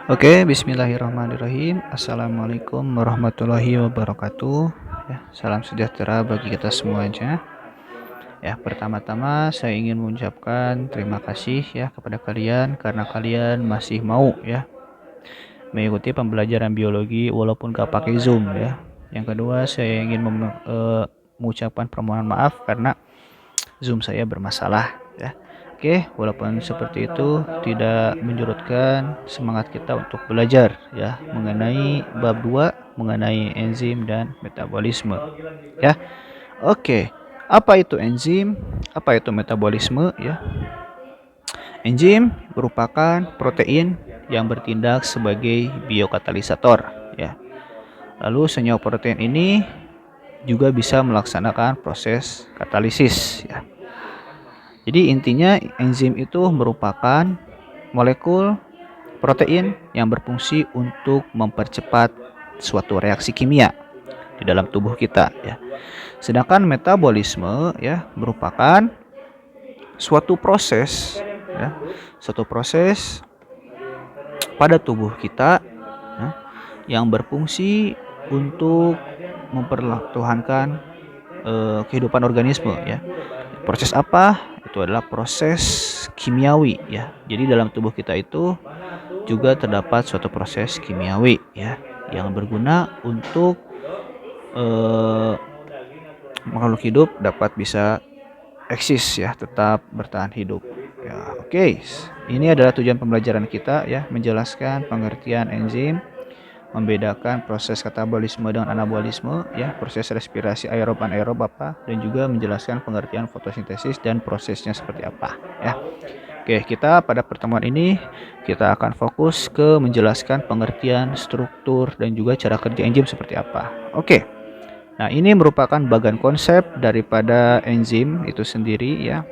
Oke, bismillahirrahmanirrahim. Assalamualaikum warahmatullahi wabarakatuh. Ya, salam sejahtera bagi kita semuanya. Ya, pertama-tama saya ingin mengucapkan terima kasih ya kepada kalian karena kalian masih mau ya mengikuti pembelajaran biologi walaupun gak pakai Zoom ya. Yang kedua, saya ingin mengucapkan permohonan maaf karena Zoom saya bermasalah ya. Oke, walaupun seperti itu tidak menyurutkan semangat kita untuk belajar ya mengenai bab 2 mengenai enzim dan metabolisme ya. Oke, apa itu enzim? Apa itu metabolisme ya? Enzim merupakan protein yang bertindak sebagai biokatalisator ya. Lalu senyawa protein ini juga bisa melaksanakan proses katalisis ya. Jadi intinya enzim itu merupakan molekul protein yang berfungsi untuk mempercepat suatu reaksi kimia di dalam tubuh kita ya. Sedangkan metabolisme ya merupakan suatu proses ya, suatu proses pada tubuh kita ya, yang berfungsi untuk mempertahankan kehidupan organisme ya. Proses apa? Itu adalah proses kimiawi ya. Jadi dalam tubuh kita itu juga terdapat suatu proses kimiawi ya yang berguna untuk makhluk hidup dapat bisa eksis ya, tetap bertahan hidup. Ya, oke. Ini adalah tujuan pembelajaran kita ya, menjelaskan pengertian enzim, membedakan proses katabolisme dengan anabolisme ya, proses respirasi aerob anaerob apa, dan juga menjelaskan pengertian fotosintesis dan prosesnya seperti apa ya. Oke, kita pada pertemuan ini kita akan fokus ke menjelaskan pengertian struktur dan juga cara kerja enzim seperti apa. Oke. Nah, ini merupakan bagian konsep daripada enzim itu sendiri ya.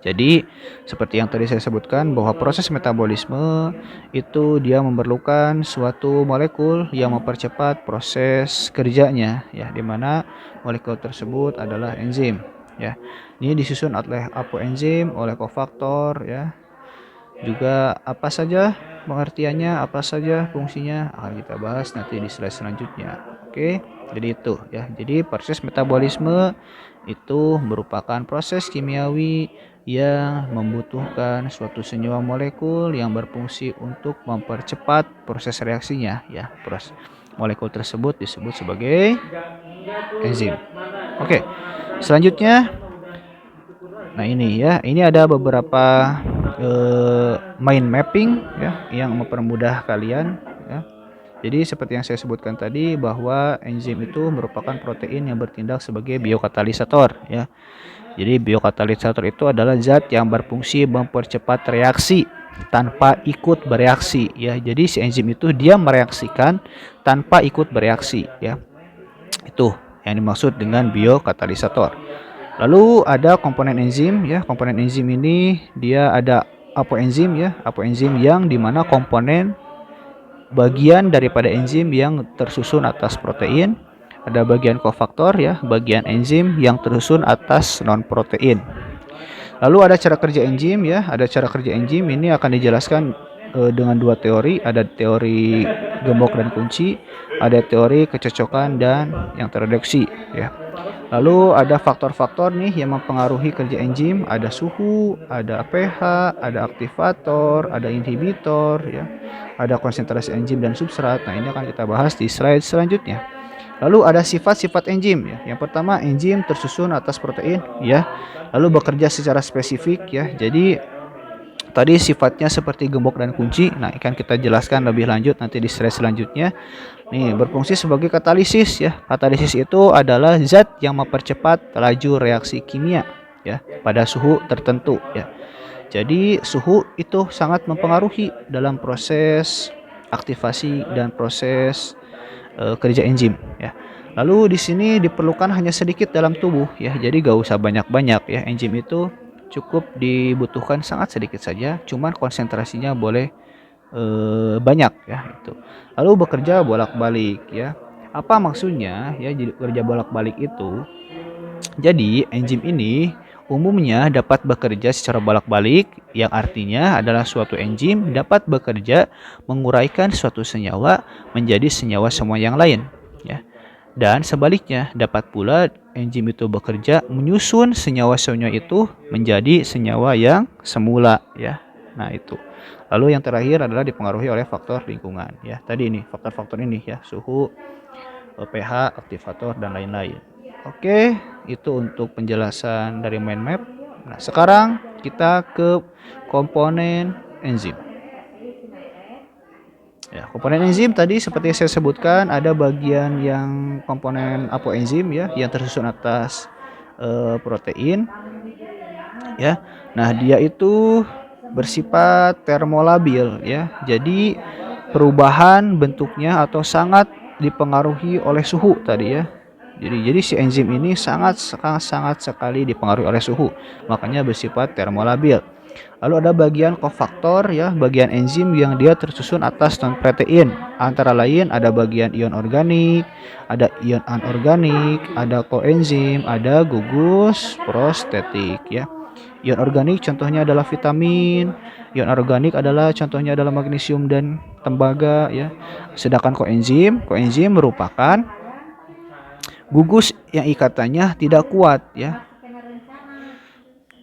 Jadi seperti yang tadi saya sebutkan bahwa proses metabolisme itu dia memerlukan suatu molekul yang mempercepat proses kerjanya ya, di mana molekul tersebut adalah enzim ya. Ini disusun oleh apoenzim, oleh kofaktor ya. Juga apa saja pengertiannya, apa saja fungsinya akan kita bahas nanti di slide selanjutnya. Oke, jadi itu ya. Jadi proses metabolisme itu merupakan proses kimiawi yang membutuhkan suatu senyawa molekul yang berfungsi untuk mempercepat proses reaksinya ya. Proses molekul tersebut disebut sebagai enzim. Oke. Selanjutnya, nah ini ya, ini ada beberapa mind mapping ya yang mempermudah kalian ya. Jadi seperti yang saya sebutkan tadi bahwa enzim itu merupakan protein yang bertindak sebagai biokatalisator ya. Jadi biokatalisator itu adalah zat yang berfungsi mempercepat reaksi tanpa ikut bereaksi ya. Jadi si enzim itu dia mereaksikan tanpa ikut bereaksi ya. Itu yang dimaksud dengan biokatalisator. Lalu ada komponen enzim ya. Komponen enzim ini dia ada apoenzim ya. Apoenzim yang dimana komponen bagian daripada enzim yang tersusun atas protein. Ada bagian kofaktor ya, bagian enzim yang tersusun atas non protein. Lalu ada cara kerja enzim ya. Ada cara kerja enzim ini akan dijelaskan dengan dua teori. Ada teori gembok dan kunci, ada teori kecocokan dan yang tereduksi ya. Lalu ada faktor-faktor nih yang mempengaruhi kerja enzim, ada suhu, ada pH, ada aktivator, ada inhibitor ya. Ada konsentrasi enzim dan substrat. Nah, ini akan kita bahas di slide selanjutnya. Lalu ada sifat-sifat enzim ya. Yang pertama, enzim tersusun atas protein ya. Lalu bekerja secara spesifik ya. Jadi tadi sifatnya seperti gembok dan kunci. Nah, akan kita jelaskan lebih lanjut nanti di slide selanjutnya. Nih, berfungsi sebagai katalisis ya. Katalisis itu adalah zat yang mempercepat laju reaksi kimia ya pada suhu tertentu ya. Jadi suhu itu sangat mempengaruhi dalam proses aktivasi dan proses kerja enzim ya. Lalu di sini diperlukan hanya sedikit dalam tubuh ya. Jadi gak usah banyak-banyak ya. Enzim itu cukup dibutuhkan sangat sedikit saja, cuman konsentrasinya boleh banyak ya itu. Lalu bekerja bolak-balik ya. Apa maksudnya ya bekerja bolak-balik itu? Jadi enzim ini umumnya dapat bekerja secara bolak-balik, yang artinya adalah suatu enzim dapat bekerja menguraikan suatu senyawa menjadi senyawa semua yang lain, ya. Dan sebaliknya, dapat pula enzim itu bekerja menyusun senyawa-senyawa itu menjadi senyawa yang semula, ya. Nah, itu. Lalu yang terakhir adalah dipengaruhi oleh faktor lingkungan, ya. Tadi ini faktor-faktor ini, ya, suhu, pH, aktivator, dan lain-lain. Oke, itu untuk penjelasan dari mind map. Nah, sekarang kita ke komponen enzim. Ya, komponen enzim tadi seperti yang saya sebutkan ada bagian yang komponen apoenzim, ya, yang tersusun atas protein, ya. Nah, dia itu bersifat termolabil, ya. Jadi perubahan bentuknya atau sangat dipengaruhi oleh suhu tadi, ya. Jadi si enzim ini sangat sekali dipengaruhi oleh suhu, makanya bersifat termolabil. Lalu ada bagian kofaktor, ya, bagian enzim yang dia tersusun atas non-protein. Antara lain ada bagian ion organik, ada ion anorganik, ada koenzim, ada gugus prostetik, ya. Ion organik contohnya adalah vitamin, ion organik adalah contohnya adalah magnesium dan tembaga, ya. Sedangkan koenzim merupakan gugus yang ikatannya tidak kuat, ya.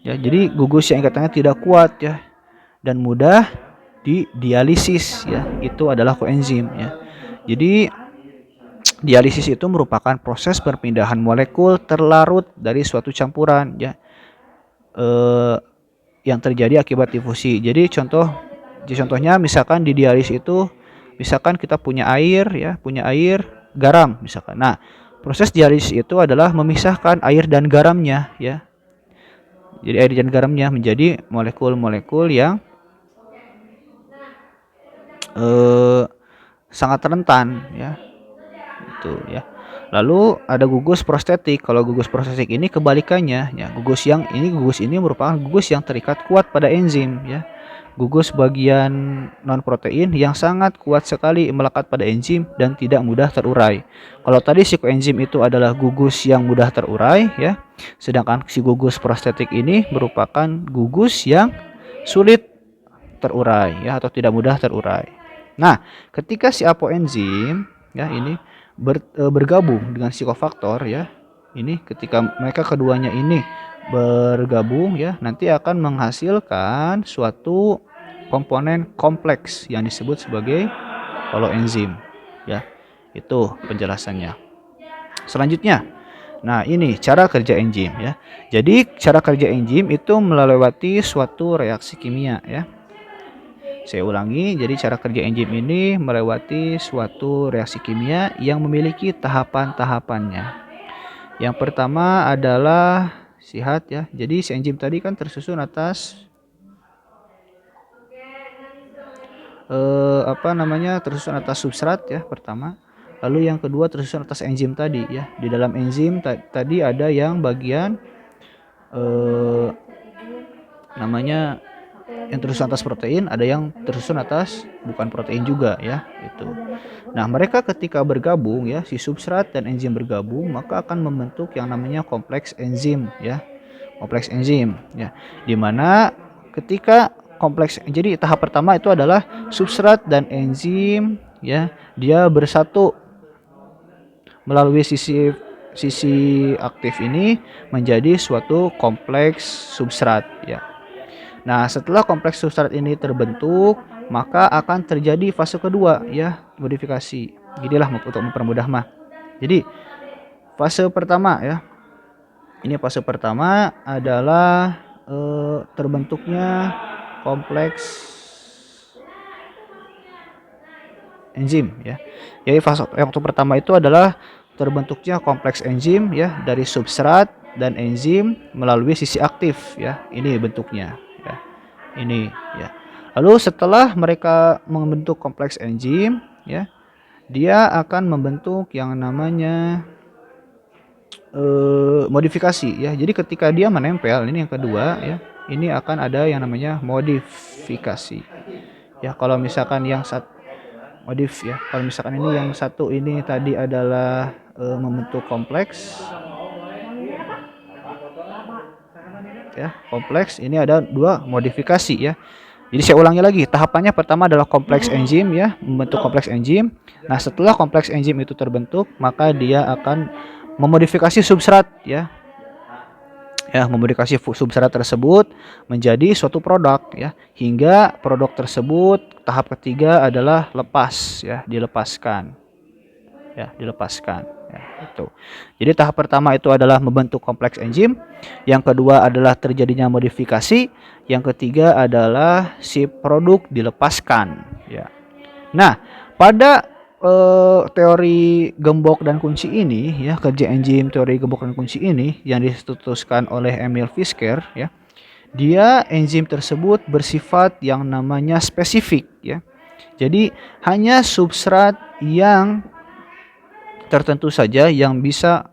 Ya, jadi gugus yang ikatannya tidak kuat, ya, dan mudah dialisis, ya. Itu adalah koenzim, ya. Jadi dialisis itu merupakan proses perpindahan molekul terlarut dari suatu campuran, ya, yang terjadi akibat difusi. Jadi contohnya misalkan di dialisis itu misalkan kita punya air, ya, punya air, garam misalkan. Nah, proses dialisis itu adalah memisahkan air dan garamnya, ya. Jadi air dan garamnya menjadi molekul-molekul yang sangat rentan, ya. Itu, ya. Lalu ada gugus prostetik. Kalau gugus prostetik ini kebalikannya, ya. Gugus ini merupakan gugus yang terikat kuat pada enzim, ya. Gugus bagian non protein yang sangat kuat sekali melekat pada enzim dan tidak mudah terurai. Kalau tadi si koenzim itu adalah gugus yang mudah terurai, ya. Sedangkan si gugus prostetik ini merupakan gugus yang sulit terurai, ya, atau tidak mudah terurai. Nah, ketika si apoenzim, ya, ini bergabung dengan si kofaktor, ya. Ini ketika mereka keduanya ini bergabung, ya, nanti akan menghasilkan suatu komponen kompleks yang disebut sebagai holoenzim, ya. Itu penjelasannya. Selanjutnya, nah, ini cara kerja enzim, ya. Jadi cara kerja enzim itu melewati suatu reaksi kimia, ya. Saya ulangi, jadi cara kerja enzim ini melewati suatu reaksi kimia yang memiliki tahapan-tahapannya. Yang pertama adalah sihat, ya. Jadi si enzim tadi kan tersusun atas tersusun atas substrat, ya, pertama. Lalu yang kedua tersusun atas enzim tadi, ya. Di dalam enzim tadi ada yang bagian yang tersusun atas protein, ada yang tersusun atas bukan protein juga, ya, itu. Nah, mereka ketika bergabung, ya, si substrat dan enzim bergabung, maka akan membentuk yang namanya kompleks enzim, ya. Kompleks enzim, ya. Dimana ketika jadi tahap pertama itu adalah substrat dan enzim, ya, dia bersatu melalui sisi aktif ini menjadi suatu kompleks substrat, ya. Nah, setelah kompleks substrat ini terbentuk, maka akan terjadi fase kedua, ya, modifikasi. Ginilah untuk mempermudah mah. Jadi, fase pertama, ya. Ini fase pertama adalah terbentuknya kompleks enzim, ya. Jadi fase yang pertama itu adalah terbentuknya kompleks enzim, ya, dari substrat dan enzim melalui sisi aktif, ya. Ini bentuknya, ya. Ini, ya. Lalu setelah mereka membentuk kompleks enzim, ya, dia akan membentuk yang namanya modifikasi, ya. Jadi ketika dia menempel, ini yang kedua, ya, ini akan ada yang namanya modifikasi, ya. Kalau misalkan yang kalau misalkan ini yang satu ini tadi adalah membentuk kompleks, ya. Kompleks ini ada 2 modifikasi ya. Jadi saya ulangi lagi, tahapannya pertama adalah kompleks enzim ya, membentuk kompleks enzim. Nah, setelah kompleks enzim itu terbentuk, maka dia akan memodifikasi substrat ya. Ya, memodifikasi substrat tersebut menjadi suatu produk ya, hingga produk tersebut tahap ketiga adalah lepas ya, dilepaskan. Ya, dilepaskan ya, itu. Jadi tahap pertama itu adalah membentuk kompleks enzim, yang kedua adalah terjadinya modifikasi, yang ketiga adalah si produk dilepaskan ya. Nah, pada teori gembok dan kunci ini ya, kerja enzim teori gembok dan kunci ini yang dicetuskan oleh Emil Fisker ya. Dia enzim tersebut bersifat yang namanya spesifik ya. Jadi hanya substrat yang tertentu saja yang bisa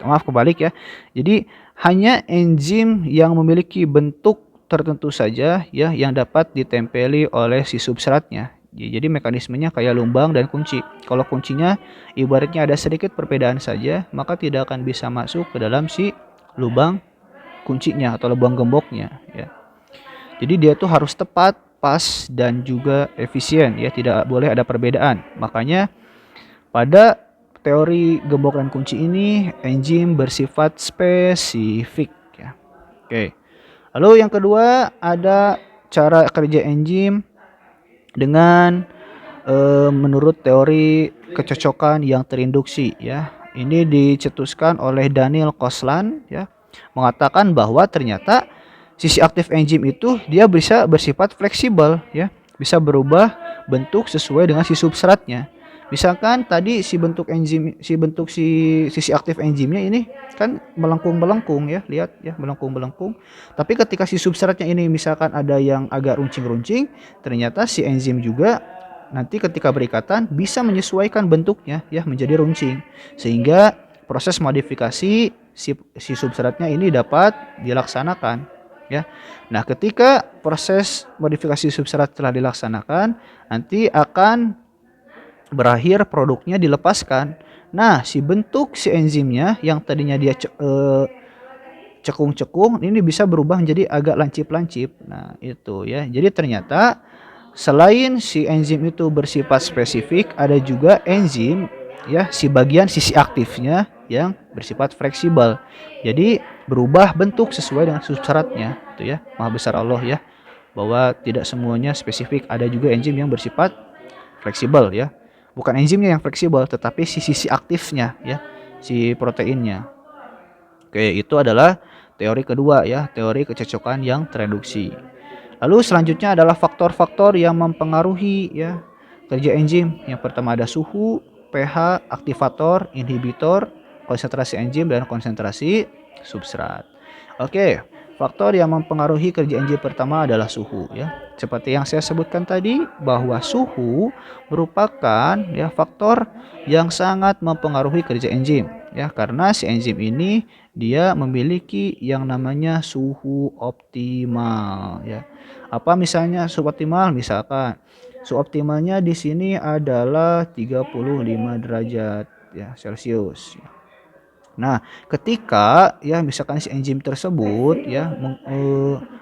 maaf kebalik ya. Jadi hanya enzim yang memiliki bentuk tertentu saja ya yang dapat ditempeli oleh si substratnya. Jadi mekanismenya kayak lumbang dan kunci. Kalau kuncinya ibaratnya ada sedikit perbedaan saja, maka tidak akan bisa masuk ke dalam si lubang kuncinya atau lubang gemboknya ya. Jadi dia tuh harus tepat, pas dan juga efisien ya, tidak boleh ada perbedaan. Makanya pada teori gembok dan kunci ini enzim bersifat spesifik ya. Oke. Lalu yang kedua ada cara kerja enzim dengan menurut teori kecocokan yang terinduksi ya. Ini dicetuskan oleh Daniel Koslan ya, mengatakan bahwa ternyata sisi aktif enzim itu dia bisa bersifat fleksibel ya, bisa berubah bentuk sesuai dengan si substratnya. Misalkan tadi si bentuk enzim, sisi aktif enzimnya ini kan melengkung-melengkung ya, lihat ya, melengkung-melengkung. Tapi ketika si substratnya ini misalkan ada yang agak runcing-runcing, ternyata si enzim juga nanti ketika berikatan bisa menyesuaikan bentuknya ya menjadi runcing, sehingga proses modifikasi si substratnya ini dapat dilaksanakan ya. Nah, ketika proses modifikasi substrat telah dilaksanakan, nanti akan berakhir produknya dilepaskan. Nah, si bentuk si enzimnya yang tadinya dia cekung-cekung ini bisa berubah menjadi agak lancip-lancip. Nah, itu ya. Jadi ternyata selain si enzim itu bersifat spesifik, ada juga enzim ya, si bagian sisi aktifnya yang bersifat fleksibel. Jadi berubah bentuk sesuai dengan substratnya, itu ya. Maha besar Allah ya, bahwa tidak semuanya spesifik, ada juga enzim yang bersifat fleksibel ya. Bukan enzimnya yang fleksibel, tetapi si sisi aktifnya ya, si proteinnya. Oke, itu adalah teori kedua ya, teori kecocokan yang tereduksi. Lalu selanjutnya adalah faktor-faktor yang mempengaruhi ya kerja enzim. Yang pertama ada suhu, pH, aktivator, inhibitor, konsentrasi enzim dan konsentrasi substrat. Oke, faktor yang mempengaruhi kerja enzim pertama adalah suhu ya. Seperti yang saya sebutkan tadi bahwa suhu merupakan ya faktor yang sangat mempengaruhi kerja enzim ya, karena si enzim ini dia memiliki yang namanya suhu optimal ya. Apa misalnya suhu optimal? Misalkan suhu optimalnya di sini adalah 35 derajat ya Celcius. Nah, ketika ya misalkan si enzim tersebut ya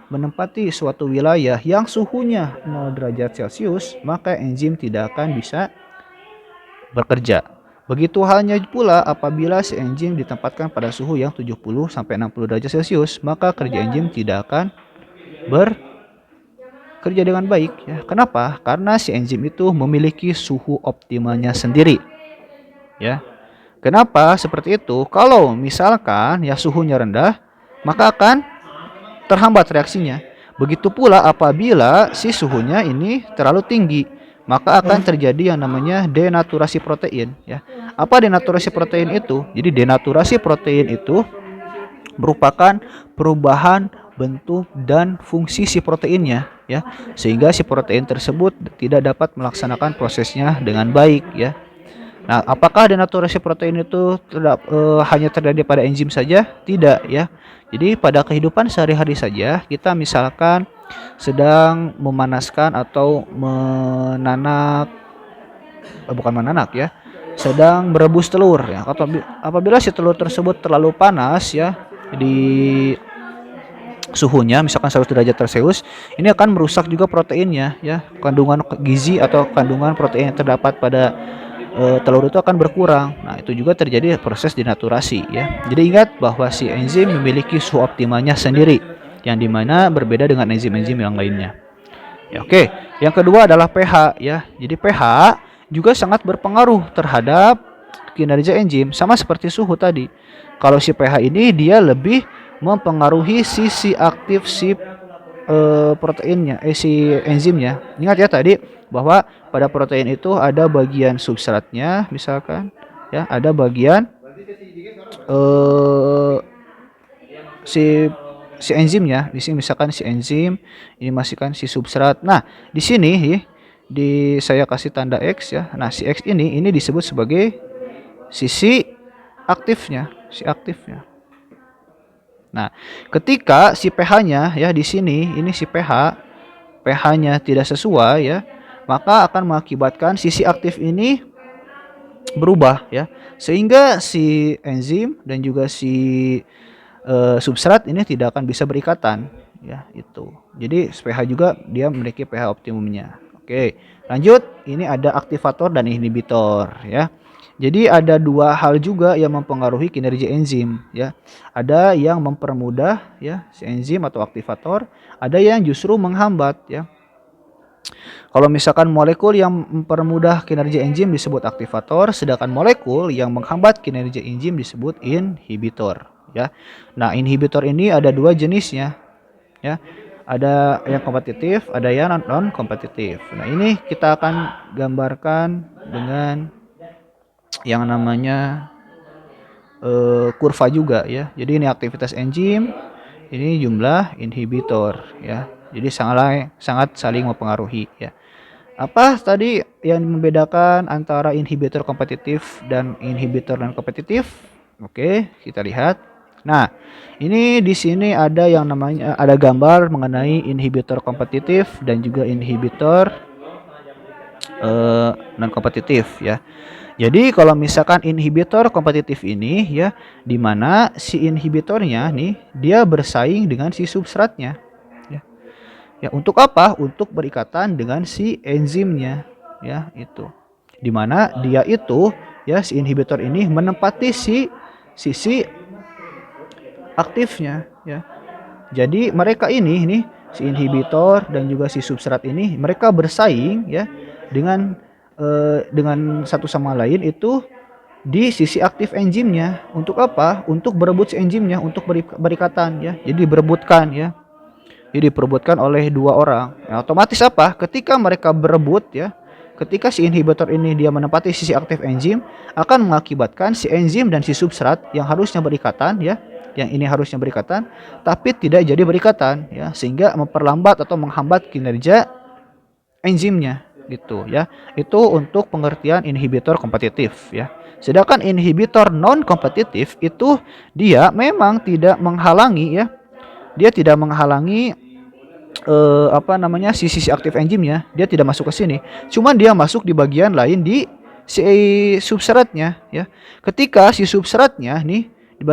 menempati suatu wilayah yang suhunya 0 derajat Celcius, maka enzim tidak akan bisa bekerja. Begitu halnya pula apabila si enzim ditempatkan pada suhu yang 70 sampai 60 derajat Celcius, maka kerja enzim tidak akan bekerja dengan baik ya. Kenapa? Karena si enzim itu memiliki suhu optimalnya sendiri. Ya. Kenapa seperti itu? Kalau misalkan ya suhunya rendah, maka akan terhambat reaksinya. Begitu pula apabila si suhunya ini terlalu tinggi, maka akan terjadi yang namanya denaturasi protein ya. Apa denaturasi protein itu? Jadi denaturasi protein itu merupakan perubahan bentuk dan fungsi si proteinnya ya, sehingga si protein tersebut tidak dapat melaksanakan prosesnya dengan baik ya. Nah, apakah denaturasi protein itu hanya terjadi pada enzim saja? Tidak ya. Jadi pada kehidupan sehari-hari saja kita misalkan sedang memanaskan atau sedang merebus telur ya. Apabila si telur tersebut terlalu panas ya, di suhunya misalkan 100 derajat Celcius, ini akan merusak juga proteinnya ya. Kandungan gizi atau kandungan protein yang terdapat pada telur itu akan berkurang. Nah, itu juga terjadi proses denaturasi ya. Jadi ingat bahwa si enzim memiliki suhu optimalnya sendiri yang dimana berbeda dengan enzim-enzim yang lainnya. Ya, oke. Yang kedua adalah pH ya. Jadi pH juga sangat berpengaruh terhadap kinerja enzim sama seperti suhu tadi. Kalau si pH ini dia lebih mempengaruhi sisi aktif si proteinnya, si enzimnya. Ingat ya tadi bahwa pada protein itu ada bagian substratnya, misalkan, ya, ada bagian si enzimnya. Di sini misalkan si enzim, ini masih kan si substrat. Nah, di sini saya kasih tanda X ya. Nah, si X ini disebut sebagai sisi aktifnya, si aktifnya. Nah, ketika si pH-nya ya di sini ini si pH-nya tidak sesuai ya, maka akan mengakibatkan sisi aktif ini berubah ya. Sehingga si enzim dan juga si substrat ini tidak akan bisa berikatan ya itu. Jadi pH juga dia memiliki pH optimumnya. Oke, lanjut. Ini ada aktivator dan inhibitor ya. Jadi ada dua hal juga yang mempengaruhi kinerja enzim ya. Ada yang mempermudah ya si enzim atau aktivator, ada yang justru menghambat ya. Kalau misalkan molekul yang mempermudah kinerja enzim disebut aktivator, sedangkan molekul yang menghambat kinerja enzim disebut inhibitor ya. Nah, inhibitor ini ada dua jenisnya ya. Ada yang kompetitif, ada yang non kompetitif. Nah, ini kita akan gambarkan dengan yang namanya kurva juga ya. Jadi ini aktivitas enzim, ini jumlah inhibitor ya. Jadi sangat saling mempengaruhi ya. Apa tadi yang membedakan antara inhibitor kompetitif dan inhibitor non kompetitif? Oke, kita lihat. Nah, ini di sini ada yang namanya ada gambar mengenai inhibitor kompetitif dan juga inhibitor non kompetitif ya. Jadi kalau misalkan inhibitor kompetitif ini ya, di mana si inhibitornya nih dia bersaing dengan si substratnya ya. Ya, untuk apa? Untuk berikatan dengan si enzimnya ya, itu. Di mana dia itu ya si inhibitor ini menempati si sisi aktifnya ya. Jadi mereka ini si inhibitor dan juga si substrat ini mereka bersaing ya dengan satu sama lain itu di sisi aktif enzimnya. Untuk apa? Untuk berebut si enzimnya untuk berikatan ya. Jadi berebutkan ya. Jadi diperebutkan oleh dua orang. Nah, otomatis apa? Ketika mereka berebut ya, ketika si inhibitor ini dia menempati sisi aktif enzim, akan mengakibatkan si enzim dan si substrat yang harusnya berikatan ya, yang ini harusnya berikatan, tapi tidak jadi berikatan ya, sehingga memperlambat atau menghambat kinerja enzimnya gitu ya. Itu untuk pengertian inhibitor kompetitif ya. Sedangkan inhibitor non kompetitif itu dia memang tidak menghalangi ya. Dia tidak menghalangi sisi aktif enzimnya, dia tidak masuk ke sini. Cuman dia masuk di bagian lain di si substratnya ya. Ketika si substratnya nih di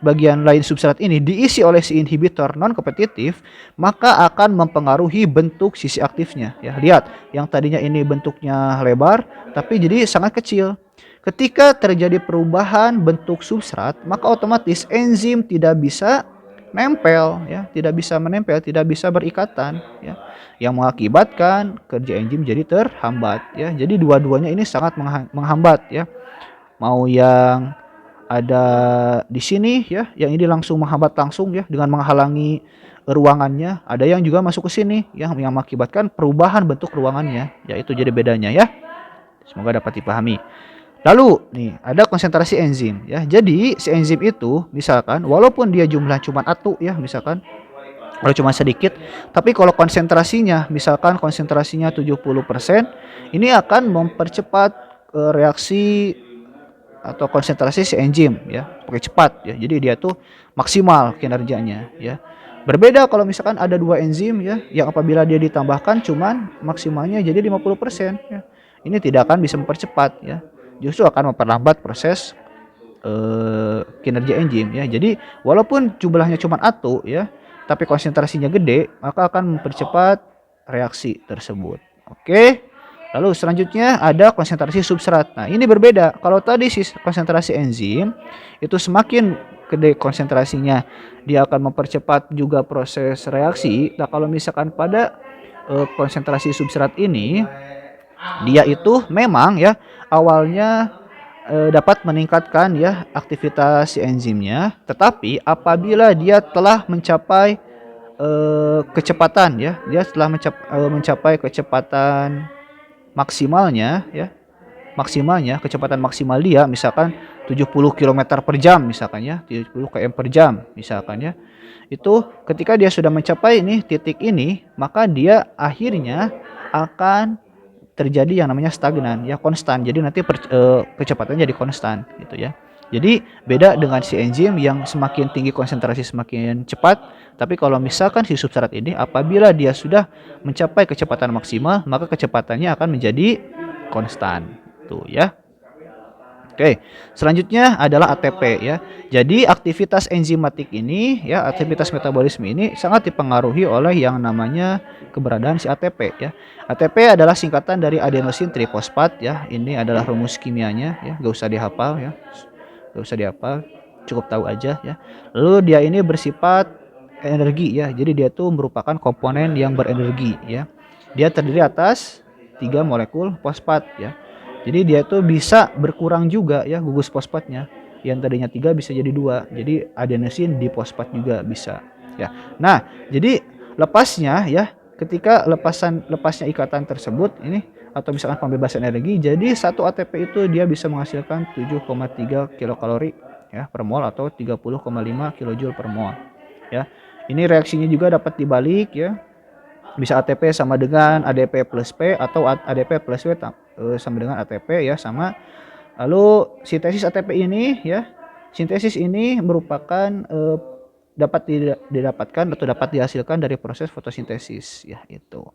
bagian lain substrat ini diisi oleh si inhibitor non kompetitif, maka akan mempengaruhi bentuk sisi aktifnya ya. Lihat, yang tadinya ini bentuknya lebar tapi jadi sangat kecil. Ketika terjadi perubahan bentuk substrat, maka otomatis enzim tidak bisa nempel ya, tidak bisa menempel, tidak bisa berikatan ya, yang mengakibatkan kerja enzim jadi terhambat ya. Jadi dua-duanya ini sangat menghambat ya. Mau yang ada di sini ya, yang ini langsung menghambat langsung ya dengan menghalangi ruangannya, ada yang juga masuk ke sini yang mengakibatkan perubahan bentuk ruangannya ya. Itu jadi bedanya ya. Semoga dapat dipahami. Lalu nih ada konsentrasi enzim ya. Jadi si enzim itu misalkan walaupun dia jumlah cuma satu ya, misalkan kalau cuma sedikit, tapi kalau konsentrasinya misalkan konsentrasinya 70%, ini akan mempercepat reaksi atau konsentrasi si enzim ya, pakai cepat ya. Jadi dia tuh maksimal kinerjanya ya. Berbeda kalau misalkan ada dua enzim ya, yang apabila dia ditambahkan cuman maksimalnya jadi 50% ya. Ini tidak akan bisa mempercepat ya. Justru akan memperlambat proses kinerja enzim ya. Jadi walaupun jumlahnya cuma satu ya, tapi konsentrasinya gede, maka akan mempercepat reaksi tersebut. Oke. Lalu selanjutnya ada konsentrasi substrat. Nah, ini berbeda. Kalau tadi konsentrasi enzim itu semakin gede konsentrasinya, dia akan mempercepat juga proses reaksi. Nah, kalau misalkan pada konsentrasi substrat ini, dia itu memang ya awalnya dapat meningkatkan ya aktivitas si enzimnya, tetapi apabila dia telah mencapai kecepatan ya, dia telah mencapai kecepatan maksimalnya kecepatan maksimal dia misalkan 70 km per jam misalkan ya, 70 km per jam misalkan ya. Itu ketika dia sudah mencapai ini titik ini, maka dia akhirnya akan terjadi yang namanya stagnan ya, konstan. Jadi nanti kecepatannya jadi konstan gitu ya. Jadi beda dengan si enzim yang semakin tinggi konsentrasi semakin cepat. Tapi kalau misalkan si substrat ini apabila dia sudah mencapai kecepatan maksimal, maka kecepatannya akan menjadi konstan. Tuh ya. Oke, selanjutnya adalah ATP ya. Jadi aktivitas enzimatik ini ya, aktivitas metabolisme ini sangat dipengaruhi oleh yang namanya keberadaan si ATP ya. ATP adalah singkatan dari adenosin trifosfat ya. Ini adalah rumus kimianya ya, gak usah dihafal ya. Gak usah dihafal, cukup tahu aja ya. Lalu dia ini bersifat energi ya. Jadi dia tuh merupakan komponen yang berenergi ya. Dia terdiri atas 3 molekul fosfat ya. Jadi dia tuh bisa berkurang juga ya gugus fosfatnya. Yang tadinya 3 bisa jadi 2. Jadi adenosin difosfat juga bisa ya. Nah, jadi lepasnya ya, ketika lepasnya ikatan tersebut ini atau misalkan pembebasan energi, jadi satu ATP itu dia bisa menghasilkan 7,3 kilokalori ya per mol atau 30,5 kilojoule per mol ya. Ini reaksinya juga dapat dibalik ya. Bisa ATP sama dengan ADP plus P atau ADP plus W sama dengan ATP ya sama. Lalu sintesis ATP ini ya, sintesis ini merupakan dapat didapatkan atau dapat dihasilkan dari proses fotosintesis ya itu.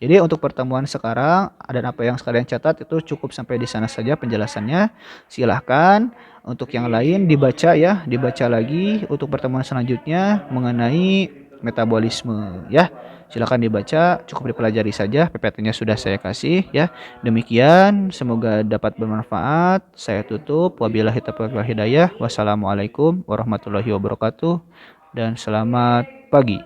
Jadi untuk pertemuan sekarang dan apa yang sekalian catat itu cukup sampai di sana saja penjelasannya. Silahkan untuk yang lain dibaca ya, dibaca lagi untuk pertemuan selanjutnya mengenai metabolisme ya. Silakan dibaca, cukup dipelajari saja. PPT-nya sudah saya kasih ya. Demikian, semoga dapat bermanfaat. Saya tutup. Wabillahi taufiq wal hidayah. Wassalamualaikum warahmatullahi wabarakatuh dan selamat pagi.